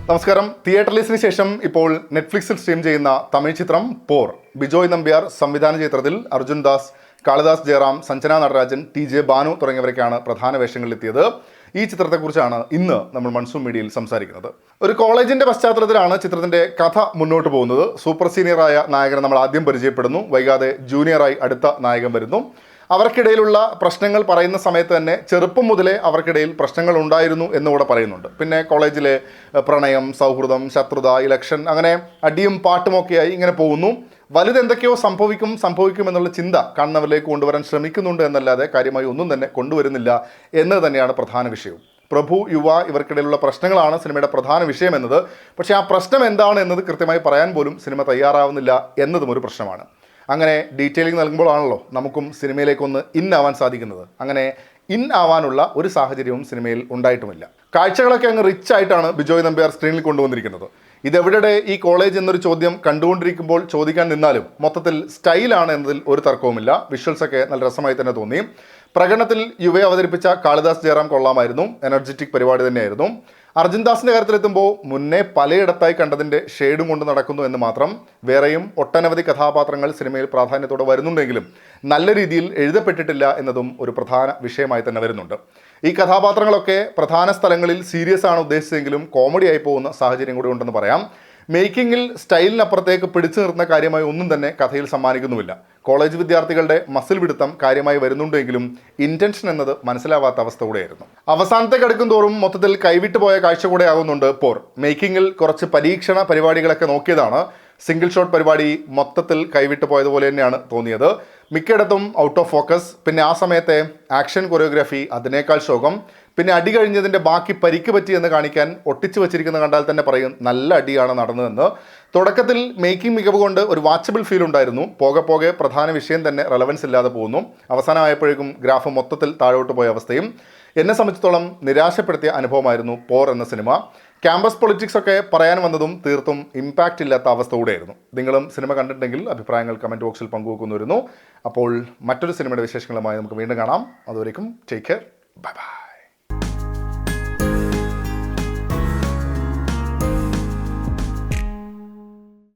നമസ്കാരം. തിയേറ്ററിലീസിന് ശേഷം ഇപ്പോൾ നെറ്റ്ഫ്ലിക്സിൽ സ്ട്രീം ചെയ്യുന്ന തമിഴ് ചിത്രം പോർ. ബിജോയ് നമ്പ്യാർ സംവിധാന ചിത്രത്തിൽ അർജുൻ ദാസ്, കാളിദാസ് ജയറാം, സഞ്ജന നടരാജൻ, TJ ബാനു തുടങ്ങിയവരൊക്കെയാണ് പ്രധാന വേഷങ്ങളിലെത്തിയത്. ഈ ചിത്രത്തെക്കുറിച്ചാണ് ഇന്ന് നമ്മൾ മൺസൂൺ മീഡിയയിൽ സംസാരിക്കുന്നത്. ഒരു കോളേജിന്റെ പശ്ചാത്തലത്തിലാണ് ചിത്രത്തിന്റെ കഥ മുന്നോട്ട് പോകുന്നത്. സൂപ്പർ സീനിയറായ നായകനെ നമ്മൾ ആദ്യം പരിചയപ്പെടുന്നു. വൈകാതെ ജൂനിയറായി അടുത്ത നായകൻ വരുന്നു. അവർക്കിടയിലുള്ള പ്രശ്നങ്ങൾ പറയുന്ന സമയത്ത് തന്നെ ചെറുപ്പം മുതലേ അവർക്കിടയിൽ പ്രശ്നങ്ങൾ ഉണ്ടായിരുന്നു എന്നുകൂടെ പറയുന്നുണ്ട്. പിന്നെ കോളേജിലെ പ്രണയം, സൗഹൃദം, ശത്രുത, ഇലക്ഷൻ, അങ്ങനെ അടിയും പാട്ടുമൊക്കെയായി ഇങ്ങനെ പോകുന്നു. വലുതെന്തൊക്കെയോ സംഭവിക്കും എന്നുള്ള ചിന്ത കാണുന്നവരിലേക്ക് കൊണ്ടുവരാൻ ശ്രമിക്കുന്നുണ്ട് എന്നല്ലാതെ കാര്യമായി ഒന്നും തന്നെ കൊണ്ടുവരുന്നില്ല എന്നത് തന്നെയാണ് പ്രധാന വിഷയവും. പ്രഭു, യുവ ഇവർക്കിടയിലുള്ള പ്രശ്നങ്ങളാണ് സിനിമയുടെ പ്രധാന വിഷയം എന്നത്. പക്ഷേ ആ പ്രശ്നം എന്താണ് എന്നത് കൃത്യമായി പറയാൻ പോലും സിനിമ തയ്യാറാവുന്നില്ല എന്നതും ഒരു പ്രശ്നമാണ്. അങ്ങനെ ഡീറ്റെയിലിംഗ് നൽകുമ്പോഴാണല്ലോ നമുക്കും സിനിമയിലേക്കൊന്ന് ആവാൻ സാധിക്കുന്നത്. അങ്ങനെ ആവാനുള്ള ഒരു സാഹചര്യവും സിനിമയിൽ ഉണ്ടായിട്ടുമില്ല. കാഴ്ചകളൊക്കെ അങ്ങ് റിച്ച് ആയിട്ടാണ് ബിജോയ് നമ്പ്യാർ സ്ക്രീനിൽ കൊണ്ടുവന്നിരിക്കുന്നത്. ഇതെവിടെ ഈ കോളേജ് എന്നൊരു ചോദ്യം കണ്ടുകൊണ്ടിരിക്കുമ്പോൾ ചോദിക്കാൻ നിന്നാലും മൊത്തത്തിൽ സ്റ്റൈലാണ് എന്നതിൽ ഒരു തർക്കവുമില്ല. വിഷ്വൽസൊക്കെ നല്ല രസമായി തന്നെ തോന്നി. പ്രകടനത്തിൽ യുവയെ അവതരിപ്പിച്ച കാളിദാസ് ജയറാം കൊള്ളാമായിരുന്നു. എനർജറ്റിക് പരിപാടി തന്നെയായിരുന്നു. അർജുൻ ദാസിൻ്റെ കാര്യത്തിലെത്തുമ്പോൾ മുന്നേ പലയിടത്തായി കണ്ടതിൻ്റെ ഷെയ്ഡും കൊണ്ട് നടക്കുന്നു എന്ന് മാത്രം. വേറെയും ഒട്ടനവധി കഥാപാത്രങ്ങൾ സിനിമയിൽ പ്രാധാന്യത്തോടെ വരുന്നുണ്ടെങ്കിലും നല്ല രീതിയിൽ എഴുതപ്പെട്ടിട്ടില്ല എന്നതും ഒരു പ്രധാന വിഷയമായി തന്നെ വരുന്നുണ്ട്. ഈ കഥാപാത്രങ്ങളൊക്കെ പ്രധാന സ്ഥലങ്ങളിൽ സീരിയസ് ആണ് ഉദ്ദേശിച്ചെങ്കിലും കോമഡി ആയി പോകുന്ന സാഹചര്യം കൂടി ഉണ്ടെന്ന് പറയാം. മേക്കിങ്ങിൽ സ്റ്റൈലിനപ്പുറത്തേക്ക് പിടിച്ചു നിർത്തുന്ന കാര്യമായി ഒന്നും തന്നെ കഥയിൽ സമ്മാനിക്കുന്നുമില്ല. കോളേജ് വിദ്യാർത്ഥികളുടെ മസിൽ പിടുത്തം കാര്യമായി വരുന്നുണ്ടെങ്കിലും ഇൻറ്റൻഷൻ എന്നത് മനസ്സിലാവാത്ത അവസ്ഥ കൂടെയായിരുന്നു. അവസാനത്തേക്ക് അടുക്കും തോറും മൊത്തത്തിൽ കൈവിട്ടു പോയ കാഴ്ച കൂടെ ആകുന്നുണ്ട് പോർ. മേക്കിങ്ങിൽ കുറച്ച് പരീക്ഷണ പരിപാടികളൊക്കെ നോക്കിയതാണ്. സിംഗിൾ ഷോട്ട് പരിപാടി മൊത്തത്തിൽ കൈവിട്ടു പോയതുപോലെ തന്നെയാണ് തോന്നിയത്. മിക്കയിടത്തും ഔട്ട് ഓഫ് ഫോക്കസ്. പിന്നെ ആ സമയത്തെ ആക്ഷൻ കൊറിയോഗ്രാഫി അതിനേക്കാൾ ശോകം. പിന്നെ അടി കഴിഞ്ഞതിൻ്റെ ബാക്കി പരിക്ക് പറ്റിയെന്ന് കാണിക്കാൻ ഒട്ടിച്ചു വെച്ചിരിക്കുന്ന കണ്ടാൽ തന്നെ പറയും നല്ല അടിയാണ് നടന്നതെന്ന്. തുടക്കത്തിൽ മേക്കിംഗ് മികവ് കൊണ്ട് ഒരു വാച്ചബിൾ ഫീൽ ഉണ്ടായിരുന്നു. പോകെ പോകെ പ്രധാന വിഷയം തന്നെ റെലവൻസ് ഇല്ലാതെ പോകുന്നു. അവസാനമായപ്പോഴേക്കും ഗ്രാഫ് മൊത്തത്തിൽ താഴോട്ട് പോയ അവസ്ഥയും. എന്നെ സംബന്ധിച്ചിടത്തോളം നിരാശപ്പെടുത്തിയ അനുഭവമായിരുന്നു പോർ എന്ന സിനിമ. ക്യാമ്പസ് പൊളിറ്റിക്സ് ഒക്കെ പറയാൻ വന്നതും തീർത്തും ഇമ്പാക്റ്റ് ഇല്ലാത്ത അവസ്ഥ കൂടെയായിരുന്നു. നിങ്ങളും സിനിമ കണ്ടിട്ടുണ്ടെങ്കിൽ അഭിപ്രായങ്ങൾ കമൻറ്റ് ബോക്സിൽ പങ്കുവെക്കുന്നു വരുന്നു. അപ്പോൾ മറ്റൊരു സിനിമയുടെ വിശേഷങ്ങളുമായി നമുക്ക് വീണ്ടും കാണാം. അതുവരേക്കും ടേക്ക് കെയർ. Bye bye.